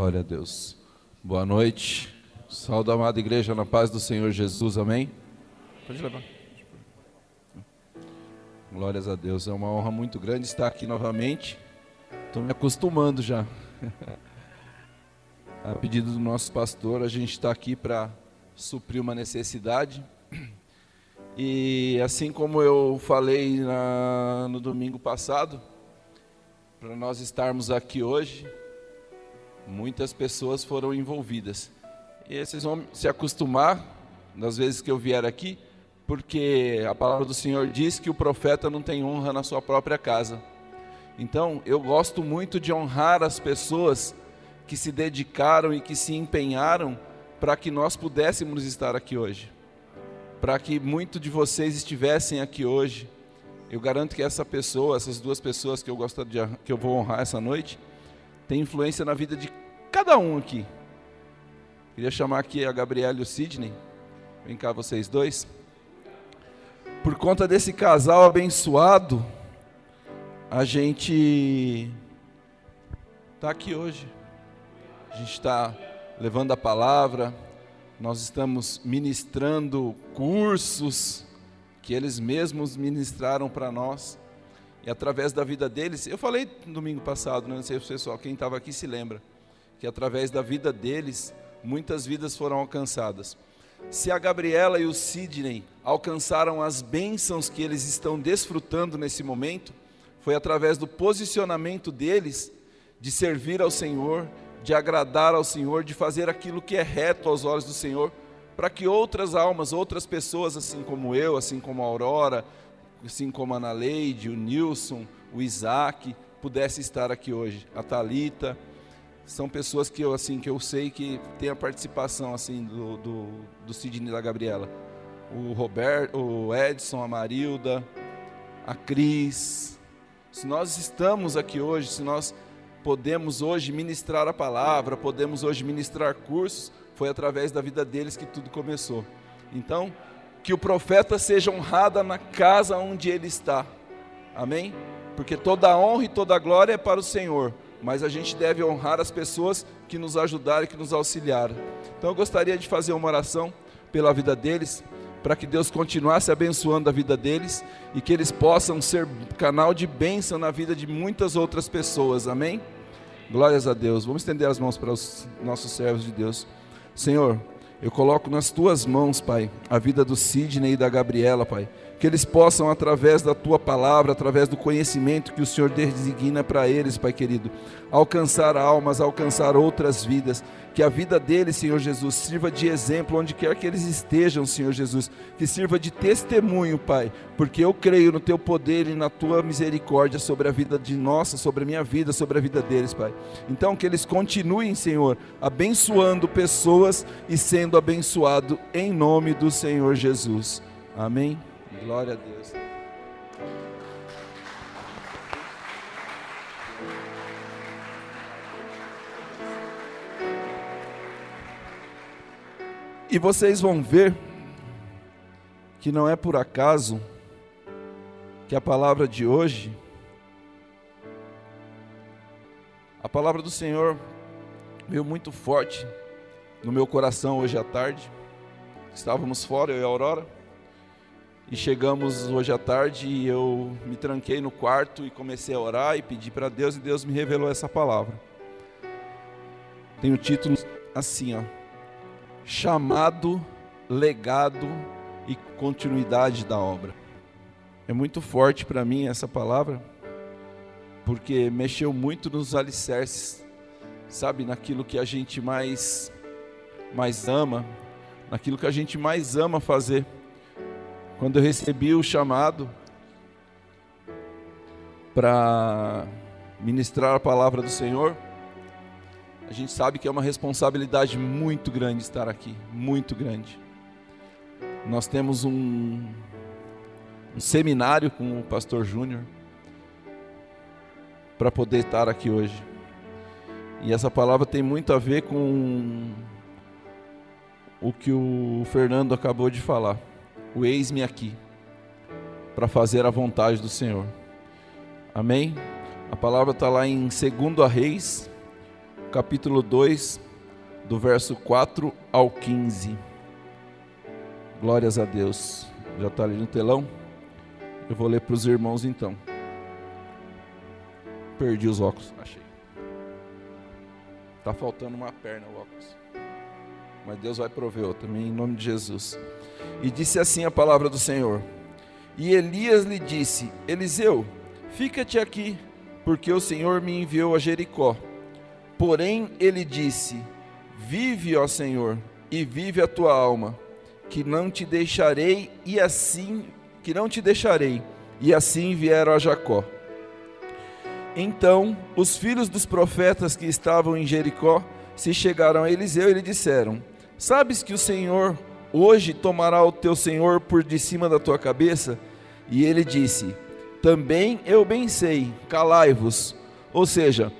Glória a Deus. Boa noite. Saúde a amada igreja na paz do Senhor Jesus. Amém? Pode levar. Glórias a Deus. É uma honra muito grande estar aqui novamente. Estou me acostumando já. A pedido do nosso pastor, a gente está aqui para suprir uma necessidade. E assim como eu falei no domingo passado, para nós estarmos aqui hoje, muitas pessoas foram envolvidas. E vocês vão se acostumar nas vezes que eu vier aqui, porque a palavra do Senhor diz que o profeta não tem honra na sua própria casa. Então, eu gosto muito de honrar as pessoas que se dedicaram e que se empenharam para que nós pudéssemos estar aqui hoje. Para que muitos de vocês estivessem aqui hoje. Eu garanto que essas duas pessoas que eu vou honrar essa noite, tem influência na vida de cada um aqui. Queria chamar aqui a Gabriela e o Sidney. Vem cá vocês dois. Por conta desse casal abençoado, a gente está aqui hoje. A gente está levando a palavra, nós estamos ministrando cursos que eles mesmos ministraram para nós. E através da vida deles, eu falei no domingo passado, não sei se o pessoal, quem estava aqui se lembra, que através da vida deles, muitas vidas foram alcançadas. Se a Gabriela e o Sidney alcançaram as bênçãos que eles estão desfrutando nesse momento, foi através do posicionamento deles, de servir ao Senhor, de agradar ao Senhor, de fazer aquilo que é reto aos olhos do Senhor, para que outras almas, outras pessoas, assim como eu, assim como a Aurora, assim como a Ana Leide, o Nilson, o Isaac, pudesse estar aqui hoje. A Thalita, são pessoas que eu sei que tem a participação assim, do Sidney e da Gabriela. O Roberto, o Edson, a Marilda, a Cris. Se nós estamos aqui hoje, se nós podemos hoje ministrar a palavra, podemos hoje ministrar cursos, foi através da vida deles que tudo começou. Então, que o profeta seja honrado na casa onde ele está, amém? Porque toda a honra e toda a glória é para o Senhor, mas a gente deve honrar as pessoas que nos ajudaram e que nos auxiliaram. Então eu gostaria de fazer uma oração pela vida deles, para que Deus continuasse abençoando a vida deles, e que eles possam ser canal de bênção na vida de muitas outras pessoas, amém? Glórias a Deus. Vamos estender as mãos para os nossos servos de Deus. Senhor, eu coloco nas Tuas mãos, Pai, a vida do Sidney e da Gabriela, Pai. Que eles possam, através da Tua palavra, através do conhecimento que o Senhor designa para eles, Pai querido, alcançar almas, alcançar outras vidas. Que a vida deles, Senhor Jesus, sirva de exemplo onde quer que eles estejam, Senhor Jesus. Que sirva de testemunho, Pai, porque eu creio no Teu poder e na Tua misericórdia sobre a vida de nossa, sobre a minha vida, sobre a vida deles, Pai. Então que eles continuem, Senhor, abençoando pessoas e sendo abençoado em nome do Senhor Jesus. Amém. Glória a Deus. E vocês vão ver que não é por acaso que a palavra de hoje, a palavra do Senhor veio muito forte no meu coração hoje à tarde. Estávamos fora, eu e a Aurora, e chegamos hoje à tarde e eu me tranquei no quarto e comecei a orar e pedir para Deus, e Deus me revelou essa palavra. Tem o título assim, ó: chamado, legado e continuidade da obra. É muito forte para mim essa palavra, porque mexeu muito nos alicerces, sabe, naquilo que a gente mais ama, naquilo que a gente mais ama fazer. Quando eu recebi o chamado para ministrar a palavra do Senhor, a gente sabe que é uma responsabilidade muito grande estar aqui, muito grande. Nós temos um seminário com o pastor Júnior para poder estar aqui hoje. E essa palavra tem muito a ver com o que o Fernando acabou de falar. O eis-me aqui, para fazer a vontade do Senhor. Amém? A palavra está lá em 2 Reis, capítulo 2, do verso 4 ao 15. Glórias a Deus. Já está ali no telão? Eu vou ler para os irmãos então. Perdi os óculos, achei. Está faltando uma perna o óculos. Mas Deus vai prover outra, também em nome de Jesus. E disse assim a palavra do Senhor. E Elias lhe disse: Eliseu, fica-te aqui, porque o Senhor me enviou a Jericó. Porém ele disse: Vive, ó Senhor, e vive a tua alma, que não te deixarei, e assim vieram a Jacó. Então os filhos dos profetas que estavam em Jericó se chegaram a Eliseu e lhe disseram: Sabes que o Senhor hoje tomará o teu senhor por de cima da tua cabeça? E ele disse: Também eu bem sei, calai-vos. Ou seja,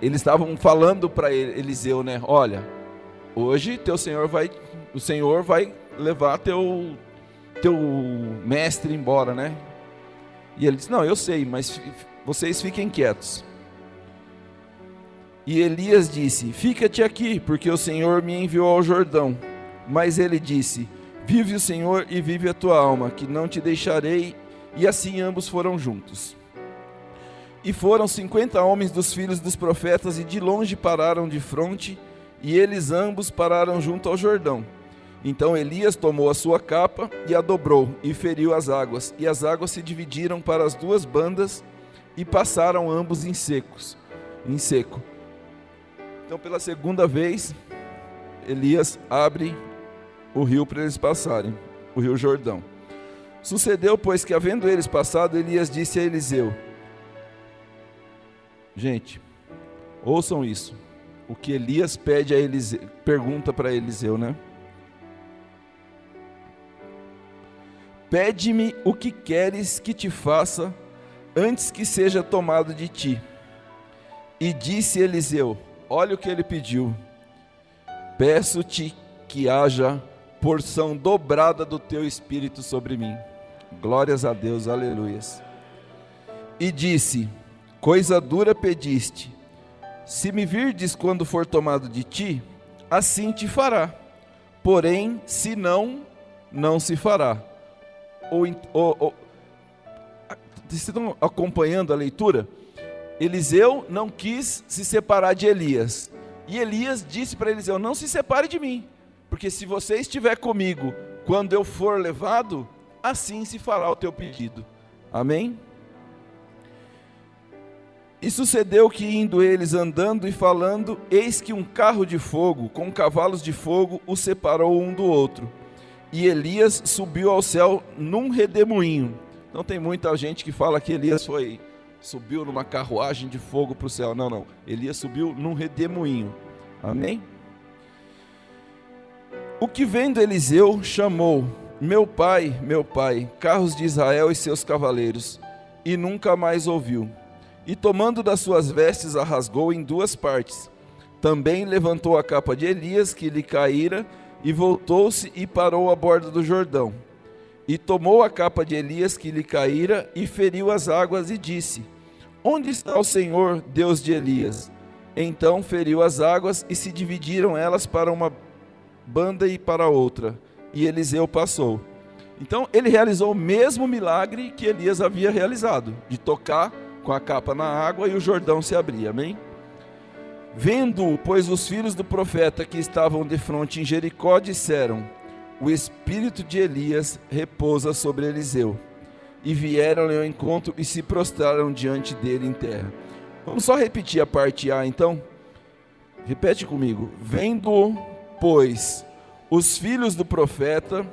eles estavam falando para Eliseu, né? Olha, hoje o Senhor vai levar teu mestre embora, né? E ele disse: Não, eu sei, mas vocês fiquem quietos. E Elias disse: Fica-te aqui, porque o Senhor me enviou ao Jordão. Mas ele disse: Vive o Senhor e vive a tua alma, que não te deixarei. E assim ambos foram juntos. E foram 50 homens dos filhos dos profetas, e de longe pararam de fronte, e eles ambos pararam junto ao Jordão. Então Elias tomou a sua capa e a dobrou, e feriu as águas, e as águas se dividiram para as duas bandas, e passaram ambos em seco. Então, pela segunda vez, Elias abre o rio para eles passarem, o rio Jordão. Sucedeu, pois, que havendo eles passado, Elias disse a Eliseu: Gente, ouçam isso. O que Elias pede a Eliseu, pergunta para Eliseu, né? Pede-me o que queres que te faça antes que seja tomado de ti. E disse Eliseu: Olha o que ele pediu. Peço-te que haja porção dobrada do teu espírito sobre mim. Glórias a Deus, aleluias. E disse: Coisa dura pediste. Se me virdes quando for tomado de ti, assim te fará. Porém, se não, não se fará. Vocês estão acompanhando a leitura? Eliseu não quis se separar de Elias. E Elias disse para Eliseu: Não se separe de mim, porque se você estiver comigo quando eu for levado, assim se fará o teu pedido. Amém? E sucedeu que, indo eles andando e falando, eis que um carro de fogo com cavalos de fogo os separou um do outro. E Elias subiu ao céu num redemoinho. Não tem muita gente que fala que Elias subiu numa carruagem de fogo para o céu. Não. Elias subiu num redemoinho. Amém? O que vendo Eliseu chamou: meu pai, carros de Israel e seus cavaleiros. E nunca mais ouviu. E tomando das suas vestes, a rasgou em duas partes. Também levantou a capa de Elias, que lhe caíra, e voltou-se e parou à borda do Jordão. E tomou a capa de Elias, que lhe caíra, e feriu as águas, e disse: Onde está o Senhor, Deus de Elias? Então feriu as águas, e se dividiram elas para uma banda e para outra. E Eliseu passou. Então ele realizou o mesmo milagre que Elias havia realizado, de tocar com a capa na água e o Jordão se abria. Amém? Vendo-o, pois, os filhos do profeta que estavam de frente em Jericó disseram: O espírito de Elias repousa sobre Eliseu. E vieram-lhe ao encontro e se prostraram diante dele em terra. Vamos só repetir a parte A então? Repete comigo. Vendo-o, pois, os filhos do profeta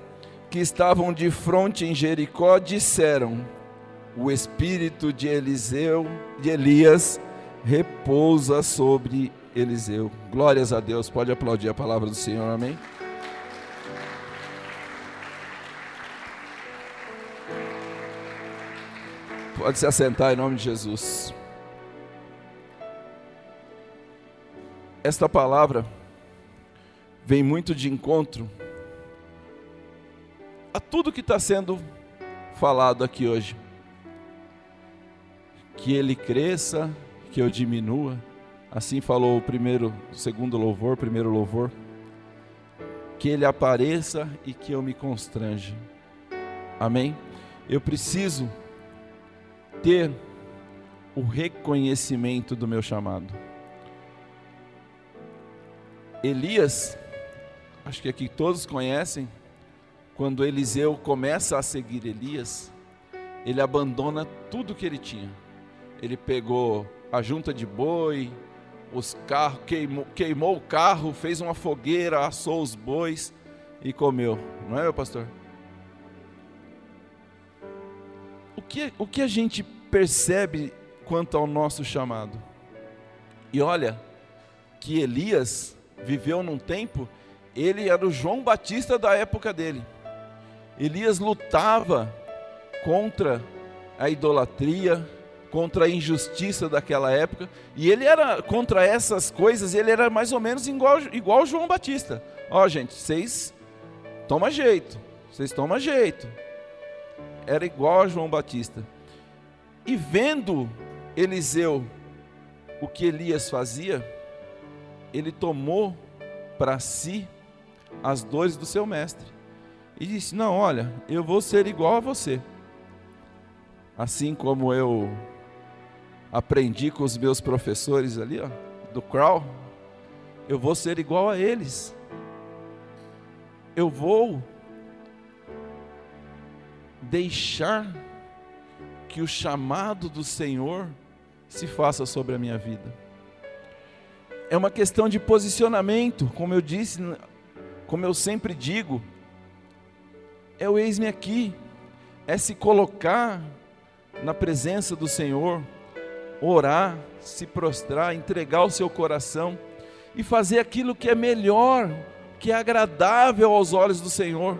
que estavam de frente em Jericó disseram: O espírito de Elias repousa sobre Eliseu. Glórias a Deus. Pode aplaudir a palavra do Senhor. Amém? Pode se assentar em nome de Jesus. Esta palavra vem muito de encontro a tudo que está sendo falado aqui hoje. Que ele cresça, que eu diminua. Assim falou o segundo louvor, primeiro louvor. Que Ele apareça e que eu me constranje. Amém? Eu preciso ter o reconhecimento do meu chamado. Elias, acho que aqui todos conhecem, quando Eliseu começa a seguir Elias, ele abandona tudo que ele tinha. Ele pegou a junta de boi, os carros, queimou o carro, fez uma fogueira, assou os bois e comeu. Não é, meu pastor? O que a gente percebe quanto ao nosso chamado? E olha, que Elias viveu num tempo, ele era o João Batista da época dele. Elias lutava contra a idolatria, contra a injustiça daquela época, e ele era contra essas coisas, ele era mais ou menos igual João Batista. Ó, gente, vocês tomam jeito, era igual a João Batista. E vendo Eliseu o que Elias fazia, ele tomou para si as dores do seu mestre e disse: não, olha, eu vou ser igual a você. Assim como eu aprendi com os meus professores ali, ó, do Crow, eu vou ser igual a eles. Eu vou deixar que o chamado do Senhor se faça sobre a minha vida. É uma questão de posicionamento, como eu disse, como eu sempre digo, é o eis-me aqui, é se colocar na presença do Senhor, orar, se prostrar, entregar o seu coração e fazer aquilo que é melhor, que é agradável aos olhos do Senhor.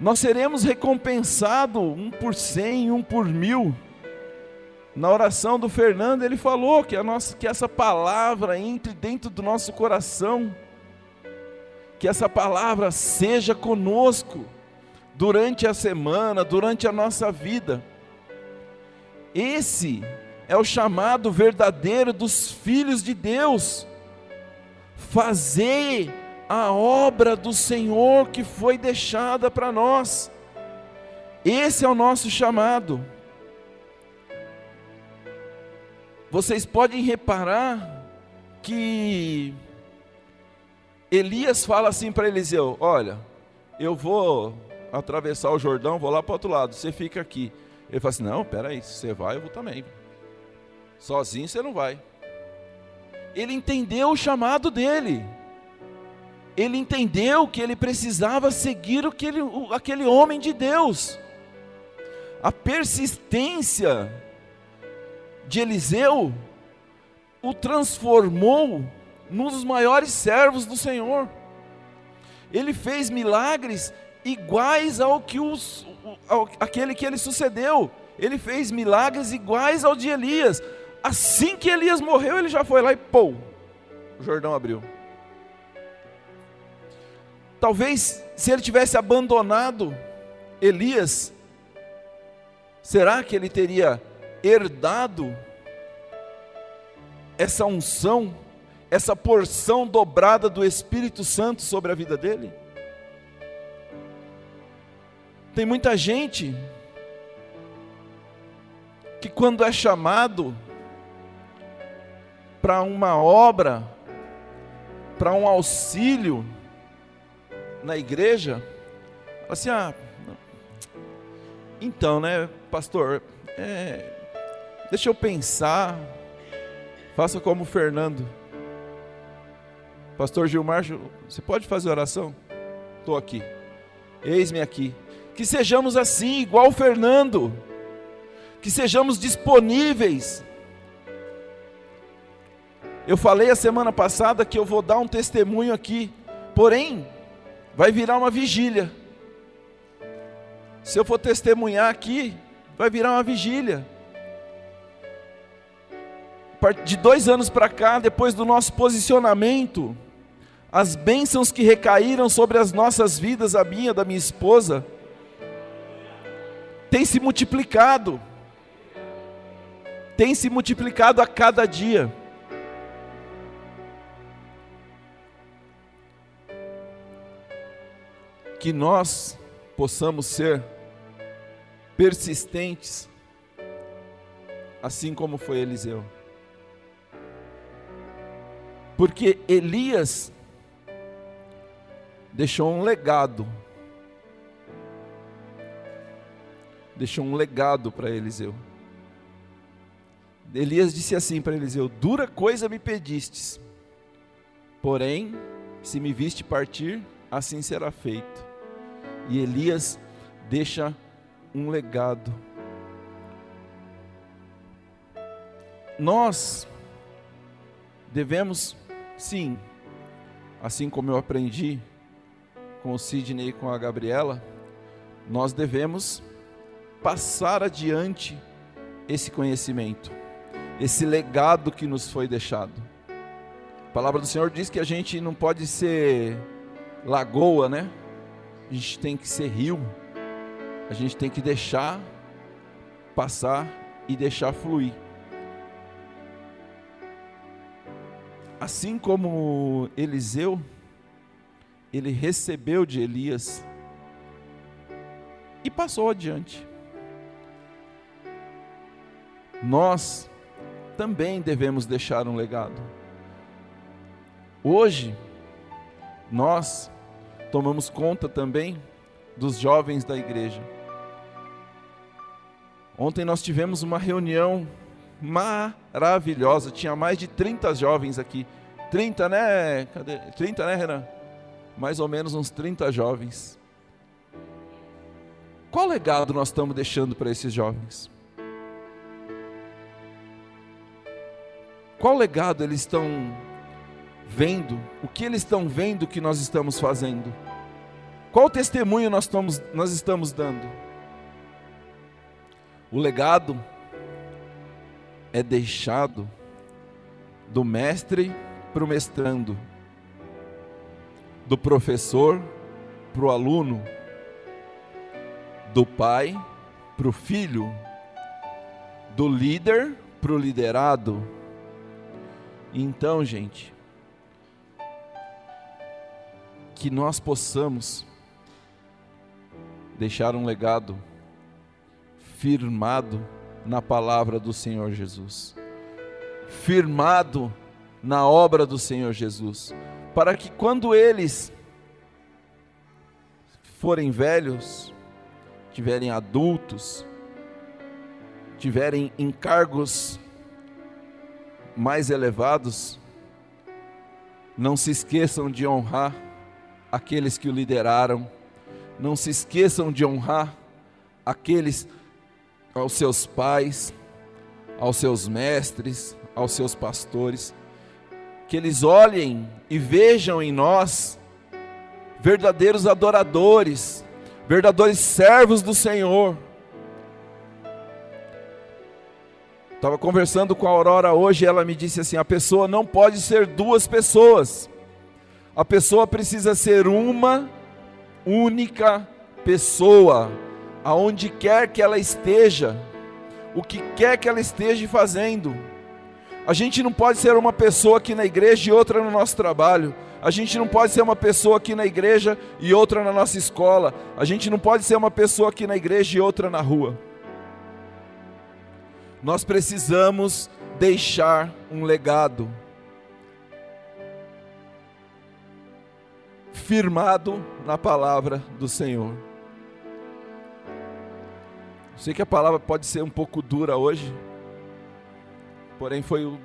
Nós seremos recompensados 1 por 100, 1 por 1000. Na oração do Fernando ele falou que essa palavra entre dentro do nosso coração, que essa palavra seja conosco durante a semana, durante a nossa vida. Esse é o chamado verdadeiro dos filhos de Deus. Fazer a obra do Senhor que foi deixada para nós. Esse é o nosso chamado. Vocês podem reparar que Elias fala assim para Eliseu: olha, eu vou atravessar o Jordão, vou lá para o outro lado, você fica aqui. Ele fala assim: não, peraí, se você vai, eu vou também. Sozinho você não vai. Ele entendeu o chamado dele. Ele entendeu que ele precisava seguir aquele homem de Deus. A persistência de Eliseu o transformou num dos maiores servos do Senhor. Ele fez milagres iguais àquele que ele sucedeu. Ele fez milagres iguais ao de Elias. Assim que Elias morreu, ele já foi lá e pô, o Jordão abriu. Talvez se ele tivesse abandonado Elias, será que ele teria herdado essa unção, essa porção dobrada do Espírito Santo sobre a vida dele? Tem muita gente que quando é chamado para uma obra, para um auxílio na igreja, fala assim: então, né, pastor, deixa eu pensar, faça como o Fernando. Pastor Gilmar, você pode fazer oração? Estou aqui, eis-me aqui. Que sejamos assim, igual o Fernando, que sejamos disponíveis. Eu falei a semana passada que eu vou dar um testemunho aqui, porém, vai virar uma vigília. Se eu for testemunhar aqui, vai virar uma vigília. De 2 anos para cá, depois do nosso posicionamento, as bênçãos que recaíram sobre as nossas vidas, a minha, da minha esposa, tem se multiplicado a cada dia. que nós possamos ser persistentes, assim como foi Eliseu. Porque Elias deixou um legado. Deixou um legado para Eliseu. Elias disse assim para Eliseu: dura coisa me pedistes, porém, se me viste partir, assim será feito. E Elias deixa um legado. Nós devemos, sim, assim como eu aprendi com o Sidney e com a Gabriela, nós devemos passar adiante esse conhecimento, esse legado que nos foi deixado. A palavra do Senhor diz que a gente não pode ser lagoa, né? A gente tem que ser rio. A gente tem que deixar passar e deixar fluir. Assim como Eliseu, ele recebeu de Elias e passou adiante. Nós também devemos deixar um legado. Hoje, nós tomamos conta também dos jovens da igreja. Ontem nós tivemos uma reunião maravilhosa, tinha mais de 30 jovens aqui. 30, né? Cadê? 30, né, Renan? Mais ou menos uns 30 jovens. Qual legado nós estamos deixando para esses jovens? Qual legado eles estão vendo? O que eles estão vendo que nós estamos fazendo? Qual testemunho nós estamos dando? O legado é deixado do mestre para o mestrando, do professor para o aluno, do pai para o filho, do líder para o liderado. Então, gente, que nós possamos deixar um legado firmado na palavra do Senhor Jesus, firmado na obra do Senhor Jesus, para que quando eles forem velhos, tiverem adultos, tiverem encargos mais elevados, não se esqueçam de honrar aqueles que o lideraram, não se esqueçam de honrar aqueles, aos seus pais, aos seus mestres, aos seus pastores, que eles olhem e vejam em nós verdadeiros adoradores, verdadeiros servos do Senhor. Estava conversando com a Aurora hoje e ela me disse assim: a pessoa não pode ser duas pessoas, a pessoa precisa ser uma única pessoa, aonde quer que ela esteja, o que quer que ela esteja fazendo. A gente não pode ser uma pessoa aqui na igreja e outra no nosso trabalho. A gente não pode ser uma pessoa aqui na igreja e outra na nossa escola. A gente não pode ser uma pessoa aqui na igreja e outra na rua. Nós precisamos deixar um legado firmado na palavra do Senhor. Sei que a palavra pode ser um pouco dura hoje, porém foi o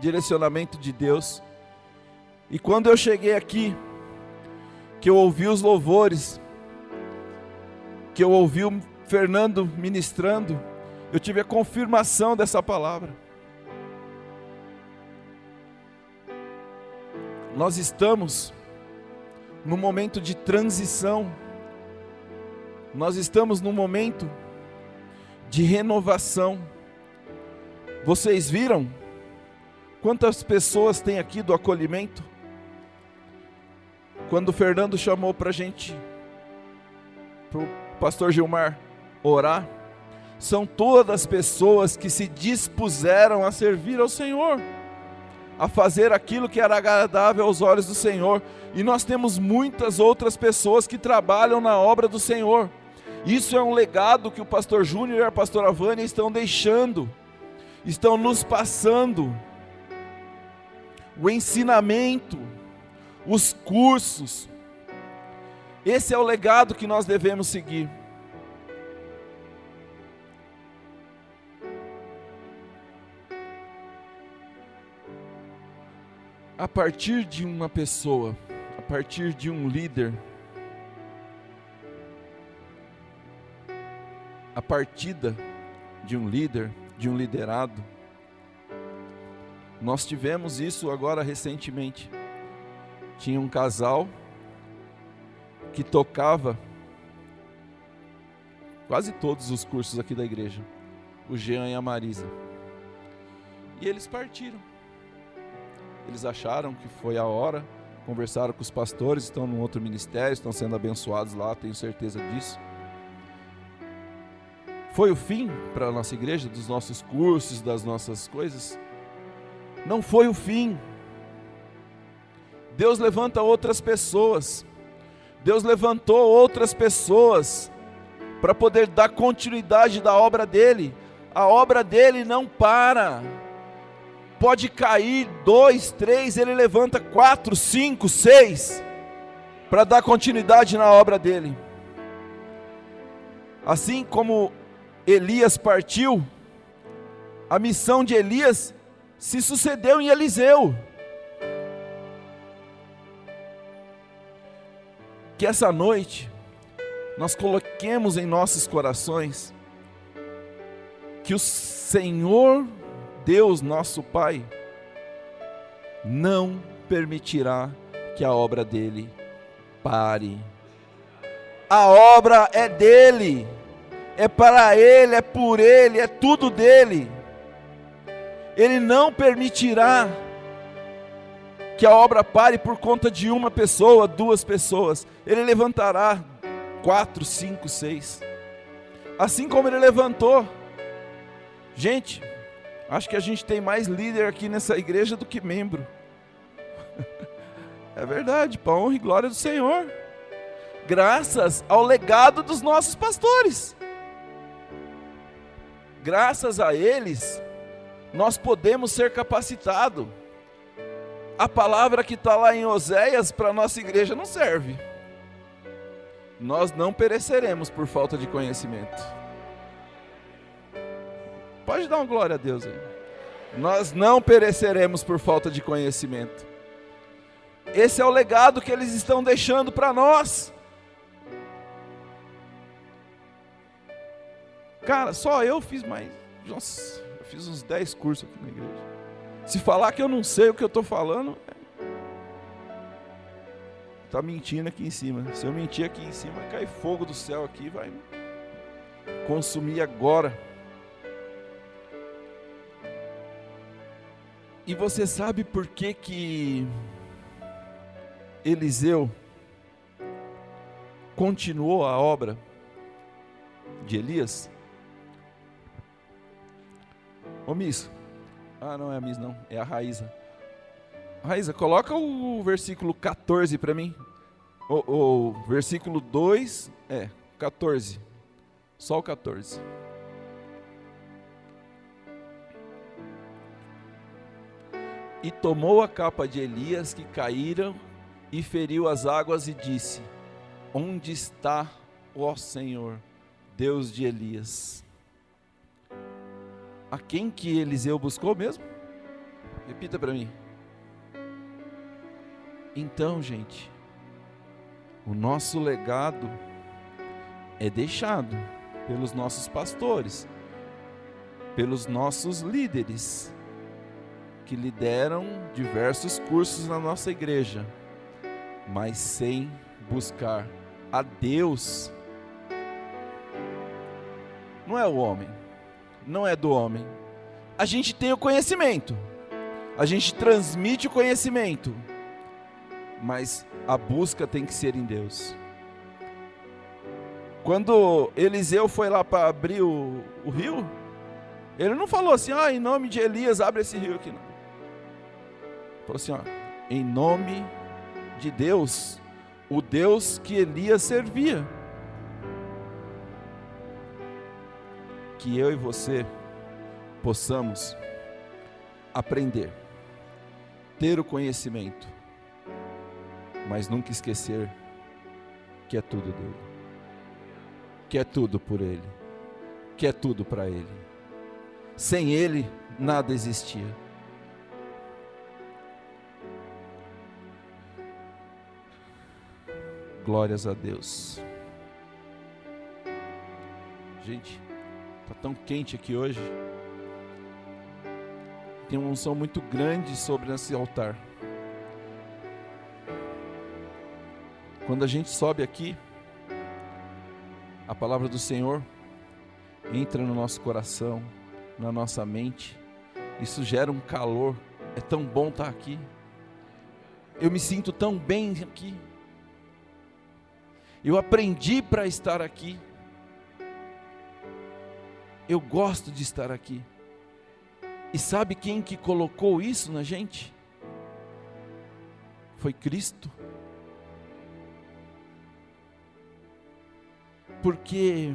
direcionamento de Deus. E quando eu cheguei aqui, que eu ouvi os louvores, que eu ouvi o Fernando ministrando, eu tive a confirmação dessa palavra. Nós estamos num momento de transição, nós estamos num momento de renovação. Vocês viram quantas pessoas tem aqui do acolhimento? Quando o Fernando chamou para a gente, para o pastor Gilmar orar, são todas pessoas que se dispuseram a servir ao Senhor, a fazer aquilo que era agradável aos olhos do Senhor. E nós temos muitas outras pessoas que trabalham na obra do Senhor. Isso é um legado que o pastor Júnior e a pastora Vânia estão deixando, estão nos passando. O ensinamento, os cursos, esse é o legado que nós devemos seguir. A partir de uma pessoa, a partir de um líder, a partida de um líder, de um liderado, nós tivemos isso agora recentemente. Tinha um casal que tocava quase todos os cursos aqui da igreja, o Jean e a Marisa, e eles partiram. Eles acharam que foi a hora, conversaram com os pastores, estão num outro ministério, estão sendo abençoados lá, tenho certeza disso. Foi o fim para a nossa igreja, dos nossos cursos, das nossas coisas? Não foi o fim. Deus levanta outras pessoas. Deus levantou outras pessoas para poder dar continuidade da obra dele. A obra dele não para. Pode cair 2, 3, ele levanta 4, 5, 6 para dar continuidade na obra dele. Assim como Elias partiu, a missão de Elias se sucedeu em Eliseu. Que essa noite nós coloquemos em nossos corações que o Senhor Deus, nosso Pai, não permitirá que a obra dele pare. A obra é dele, é para ele, é por ele, é tudo dele. Ele não permitirá que a obra pare por conta de uma pessoa, 2 pessoas. Ele levantará 4, 5, 6. Assim como ele levantou. Gente, acho que a gente tem mais líder aqui nessa igreja do que membro. É verdade, para a honra e glória do Senhor. Graças ao legado dos nossos pastores. Graças a eles, nós podemos ser capacitados. A palavra que está lá em Oséias para a nossa igreja não serve. Nós não pereceremos por falta de conhecimento. Pode dar uma glória a Deus aí. Nós não pereceremos por falta de conhecimento. Esse é o legado que eles estão deixando para nós. Cara, só eu fiz mais. Nossa, eu fiz uns 10 cursos aqui na igreja. Se falar que eu não sei o que eu estou falando, está mentindo aqui em cima. Se eu mentir aqui em cima, vai cair fogo do céu aqui, vai consumir agora. E você sabe por que Eliseu continuou a obra de Elias? Ô Miss, não é a Miss não, é a Raíza. Raíza, coloca o versículo 14 para mim. O versículo 2, 14. Só o 14. E tomou a capa de Elias que caíram e feriu as águas e disse: onde está, ó Senhor, Deus de Elias? A quem que Eliseu buscou mesmo? Repita para mim. Então, gente, o nosso legado é deixado pelos nossos pastores, pelos nossos líderes, que lideram diversos cursos na nossa igreja, mas sem buscar a Deus. Não é o homem, não é do homem. A gente tem o conhecimento, a gente transmite o conhecimento, mas a busca tem que ser em Deus. Quando Eliseu foi lá para abrir o rio, ele não falou assim: em nome de Elias abre esse rio aqui, não. Falou assim, ó, em nome de Deus, o Deus que Elias servia. Que eu e você possamos aprender, ter o conhecimento, mas nunca esquecer que é tudo dele, que é tudo por ele, que é tudo para ele. Sem ele nada existia. Glórias a Deus. Gente, está tão quente aqui hoje. Tem uma unção muito grande sobre esse altar. Quando a gente sobe aqui, a palavra do Senhor entra no nosso coração, na nossa mente. Isso gera um calor. É tão bom estar aqui. Eu me sinto tão bem aqui. Eu aprendi para estar aqui. Eu gosto de estar aqui. E sabe quem que colocou isso na gente? Foi Cristo. Porque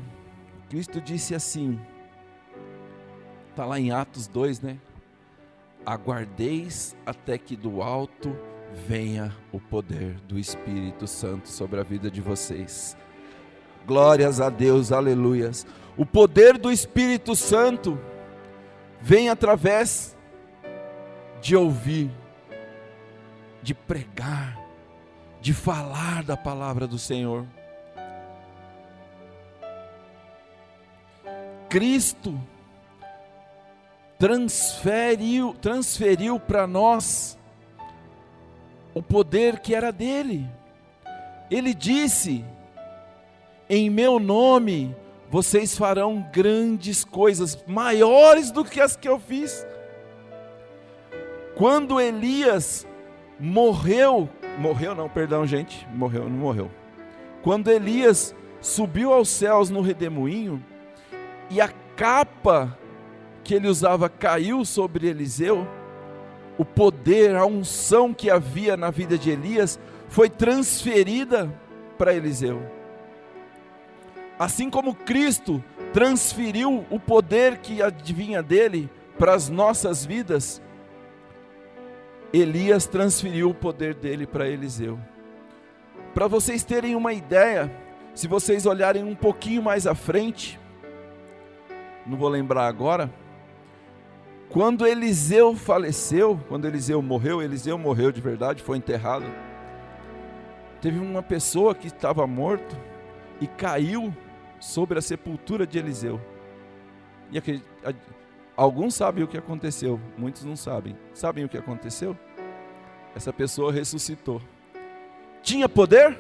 Cristo disse assim, está lá em Atos 2, né? Aguardeis até que do alto venha o poder do Espírito Santo sobre a vida de vocês. Glórias a Deus, aleluias. O poder do Espírito Santo vem através de ouvir, de pregar, de falar da palavra do Senhor. Cristo transferiu para nós o poder que era dele. Ele disse, em meu nome vocês farão grandes coisas, maiores do que as que eu fiz. Quando Elias morreu. Quando Elias subiu aos céus no redemoinho, e a capa que ele usava caiu sobre Eliseu, o poder, a unção que havia na vida de Elias, foi transferida para Eliseu. Assim como Cristo transferiu o poder que advinha dele para as nossas vidas, Elias transferiu o poder dele para Eliseu. Para vocês terem uma ideia, se vocês olharem um pouquinho mais à frente, não vou lembrar agora, quando Eliseu faleceu, quando Eliseu morreu de verdade, foi enterrado, teve uma pessoa que estava morto e caiu sobre a sepultura de Eliseu. E alguns sabem o que aconteceu, muitos não sabem. Sabem o que aconteceu? Essa pessoa ressuscitou. Tinha poder?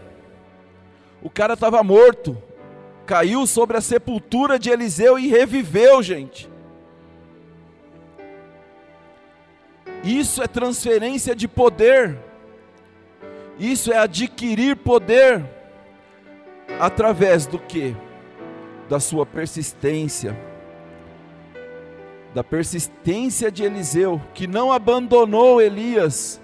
O cara estava morto, caiu sobre a sepultura de Eliseu e reviveu, gente. Isso é transferência de poder. Isso é adquirir poder. Através do quê? Da sua persistência. Da persistência de Eliseu, que não abandonou Elias.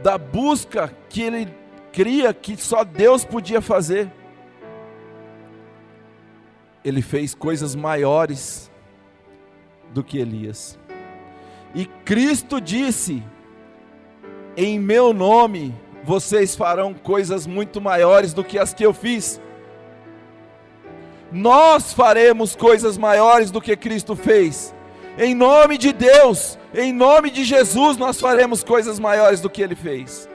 Da busca que ele cria que só Deus podia fazer. Ele fez coisas maiores do que Elias. E Cristo disse, em meu nome, vocês farão coisas muito maiores do que as que eu fiz. Nós faremos coisas maiores do que Cristo fez. Em nome de Deus, em nome de Jesus, nós faremos coisas maiores do que Ele fez.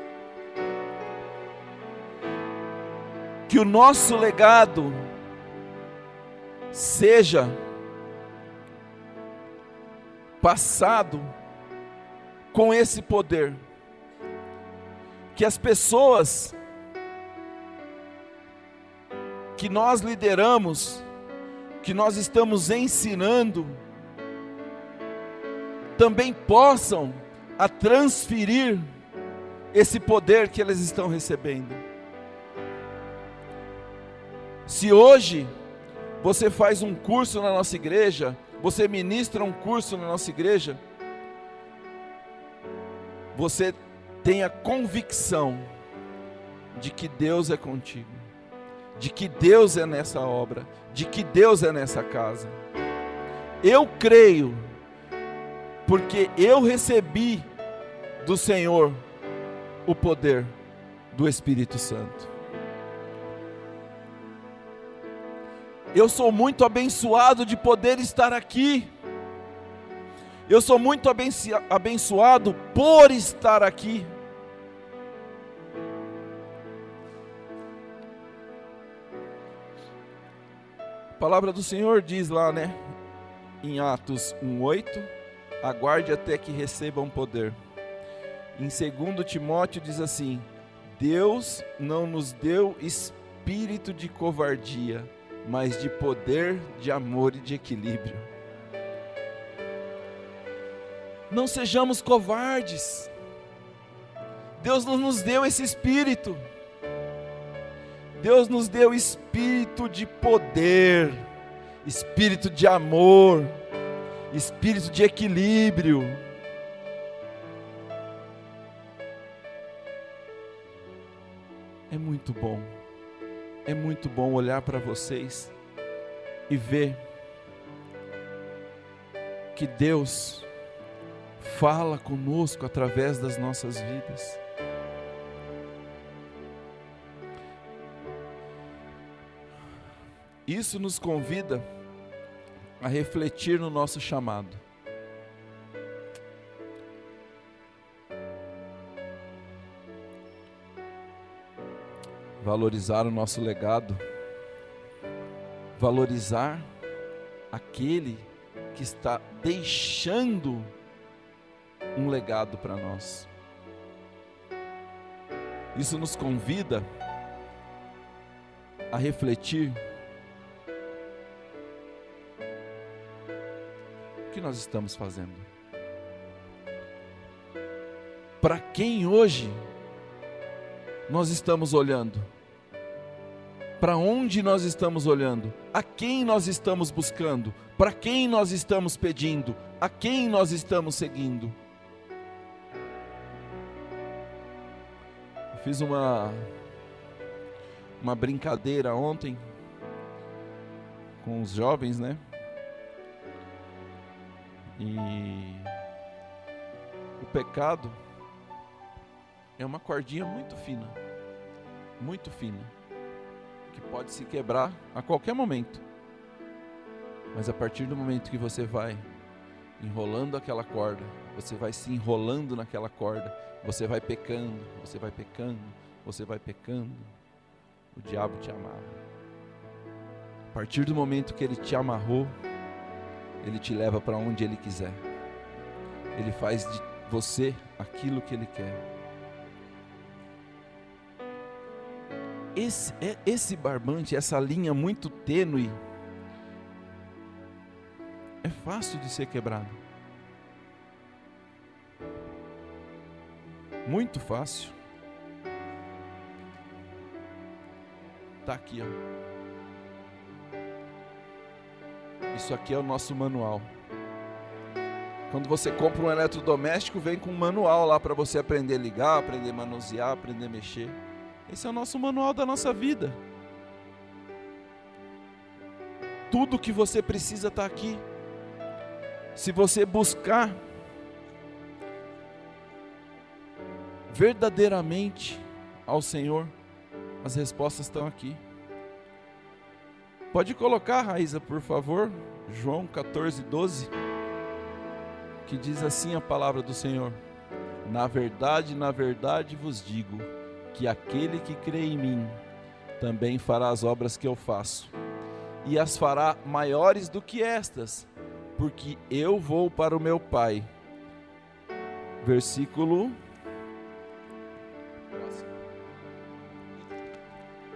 Que o nosso legado seja passado com esse poder. Que as pessoas que nós lideramos, que nós estamos ensinando, também possam a transferir esse poder que eles estão recebendo. Se hoje você faz um curso na nossa igreja, você ministra um curso na nossa igreja, você tenha convicção de que Deus é contigo, de que Deus é nessa obra, de que Deus é nessa casa. Eu creio, porque eu recebi do Senhor o poder do Espírito Santo. Eu sou muito abençoado de poder estar aqui. Eu sou muito abençoado por estar aqui. A palavra do Senhor diz lá, em Atos 1:8, aguarde até que recebam poder. Em 2 Timóteo diz assim: Deus não nos deu espírito de covardia, mas de poder, de amor e de equilíbrio. Não sejamos covardes. Deus não nos deu esse espírito. Deus nos deu espírito de poder, espírito de amor, espírito de equilíbrio. É muito bom olhar para vocês e ver que Deus fala conosco através das nossas vidas. Isso nos convida a refletir no nosso chamado. Valorizar o nosso legado, valorizar aquele que está deixando um legado para nós. Isso nos convida a refletir o que nós estamos fazendo. Para quem hoje nós estamos olhando? Para onde nós estamos olhando? A quem nós estamos buscando? Para quem nós estamos pedindo? A quem nós estamos seguindo? Eu fiz uma brincadeira ontem com os jovens, E o pecado é uma cordinha muito fina, que pode se quebrar a qualquer momento. Mas a partir do momento que você vai enrolando aquela corda, você vai se enrolando naquela corda, você vai pecando, o diabo te amarra. A partir do momento que ele te amarrou, ele te leva para onde ele quiser. Ele faz de você aquilo que ele quer. Esse barbante, essa linha muito tênue, é fácil de ser quebrado. Muito fácil. Está aqui, Isso aqui é o nosso manual. Quando você compra um eletrodoméstico, vem com um manual lá para você aprender a ligar, aprender a manusear, aprender a mexer. Esse é o nosso manual da nossa vida. Tudo que você precisa está aqui. Se você buscar verdadeiramente ao Senhor, as respostas estão aqui. Pode colocar, Raíza, por favor, João 14:12, que diz assim a palavra do Senhor: na verdade vos digo, que aquele que crê em mim, também fará as obras que eu faço, e as fará maiores do que estas, porque eu vou para o meu Pai. Versículo.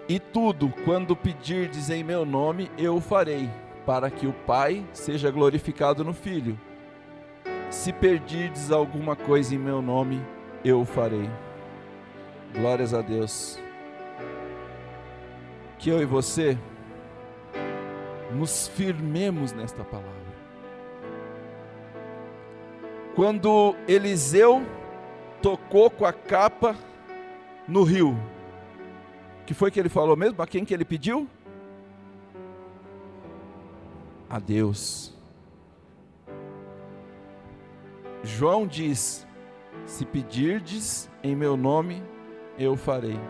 E tudo, quando pedirdes em meu nome, eu o farei, para que o Pai seja glorificado no Filho. Se pedirdes alguma coisa em meu nome, eu o farei. Glórias a Deus. Que eu e você nos firmemos nesta palavra. Quando Eliseu tocou com a capa no rio. Que foi que ele falou mesmo? A quem que ele pediu? A Deus. João diz: se pedirdes em meu nome, eu farei.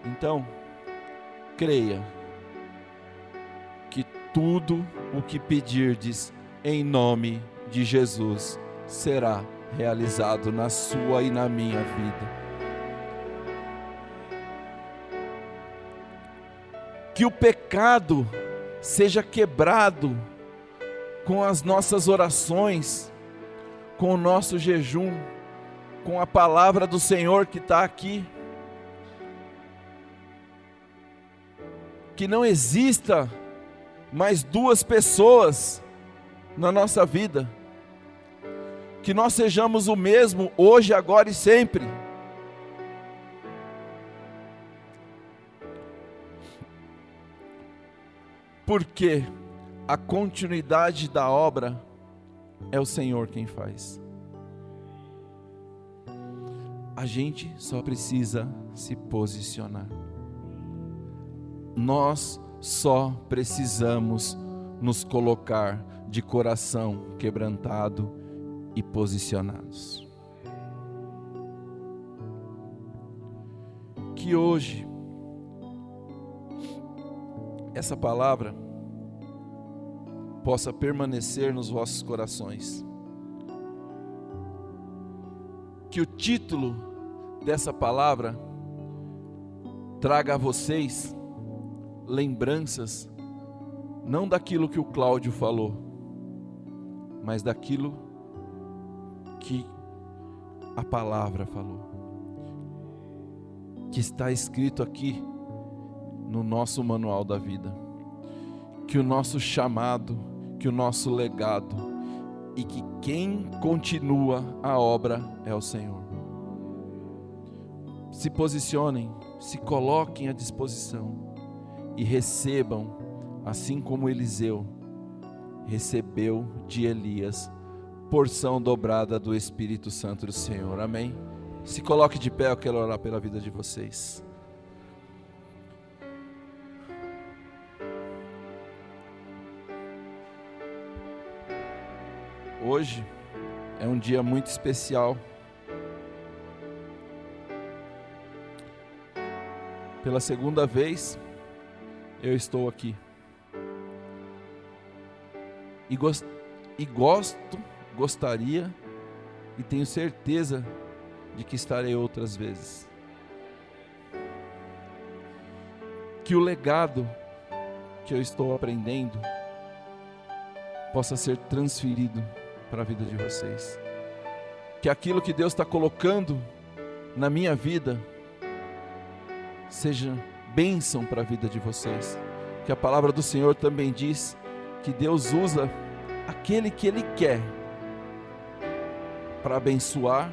Então, creia que tudo o que pedirdes em nome de Jesus será realizado na sua e na minha vida. Que o pecado seja quebrado com as nossas orações, com o nosso jejum, com a palavra do Senhor que está aqui. Que não exista mais duas pessoas na nossa vida. Que nós sejamos o mesmo hoje, agora e sempre. Porque a continuidade da obra é o Senhor quem faz. A gente só precisa se posicionar. Nós só precisamos nos colocar de coração quebrantado e posicionados. Que hoje essa palavra possa permanecer nos vossos corações. Que o título dessa palavra traga a vocês lembranças, não daquilo que o Cláudio falou, mas daquilo que a palavra falou, que está escrito aqui no nosso manual da vida. Que o nosso chamado, que o nosso legado, e que quem continua a obra é o Senhor. Se posicionem, se coloquem à disposição e recebam, assim como Eliseu recebeu de Elias, porção dobrada do Espírito Santo do Senhor. Amém? Se coloque de pé, eu quero orar pela vida de vocês. Hoje é um dia muito especial. Pela segunda vez eu estou aqui. E gostaria e tenho certeza de que estarei outras vezes. Que o legado que eu estou aprendendo possa ser transferido para a vida de vocês. Que aquilo que Deus está colocando na minha vida seja bênção para a vida de vocês. Que a palavra do Senhor também diz que Deus usa aquele que Ele quer para abençoar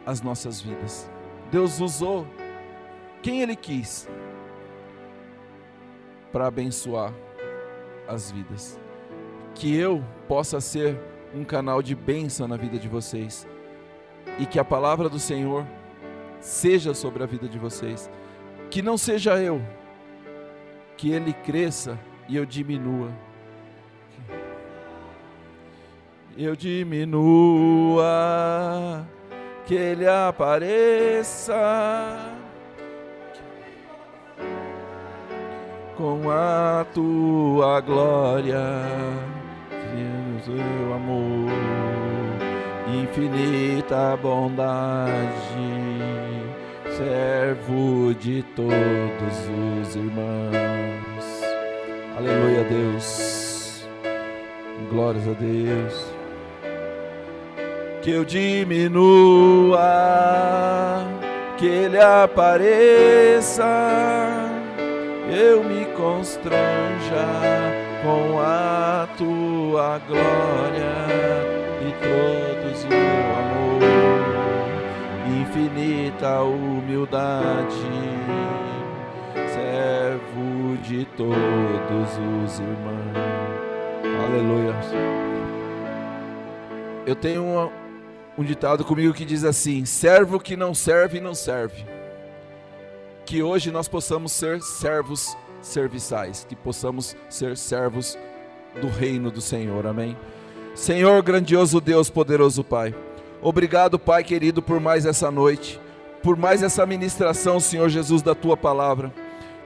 as nossas vidas. Deus usou quem Ele quis para abençoar as vidas. Que eu possa ser um canal de bênção na vida de vocês, e que a palavra do Senhor seja sobre a vida de vocês. Que não seja eu, que Ele cresça e eu diminua. Eu diminua, que Ele apareça com a tua glória. Teu amor, infinita bondade, servo de todos os irmãos. Aleluia, Deus. Glórias a Deus. Que eu diminua, que Ele apareça, eu me constranja com a tua glória e todos o amor, infinita humildade, servo de todos os irmãos. Aleluia. Eu tenho um ditado comigo que diz assim: servo que não serve, não serve. Que hoje nós possamos ser servos serviçais, que possamos ser servos do reino do Senhor, amém? Senhor, grandioso Deus, poderoso Pai, obrigado, Pai querido, por mais essa noite, por mais essa ministração, Senhor Jesus, da Tua Palavra.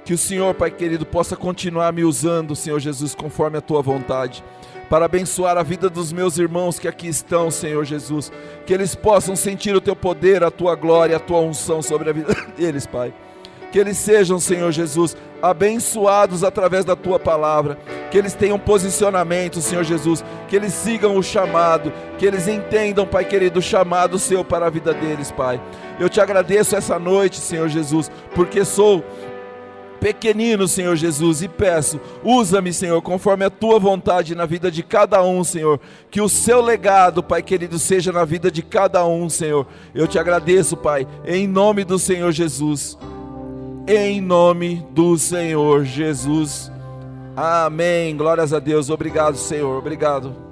Que o Senhor, Pai querido, possa continuar me usando, Senhor Jesus, conforme a Tua vontade, para abençoar a vida dos meus irmãos que aqui estão, Senhor Jesus, que eles possam sentir o Teu poder, a Tua glória, a Tua unção sobre a vida deles, Pai. Que eles sejam, Senhor Jesus, abençoados através da Tua Palavra, que eles tenham posicionamento, Senhor Jesus, que eles sigam o chamado, que eles entendam, Pai querido, o chamado Seu para a vida deles, Pai. Eu Te agradeço essa noite, Senhor Jesus, porque sou pequenino, Senhor Jesus, e peço, usa-me, Senhor, conforme a Tua vontade na vida de cada um, Senhor, que o Seu legado, Pai querido, seja na vida de cada um, Senhor. Eu Te agradeço, Pai, em nome do Senhor Jesus. Em nome do Senhor Jesus. Amém. Glórias a Deus. Obrigado, Senhor. Obrigado.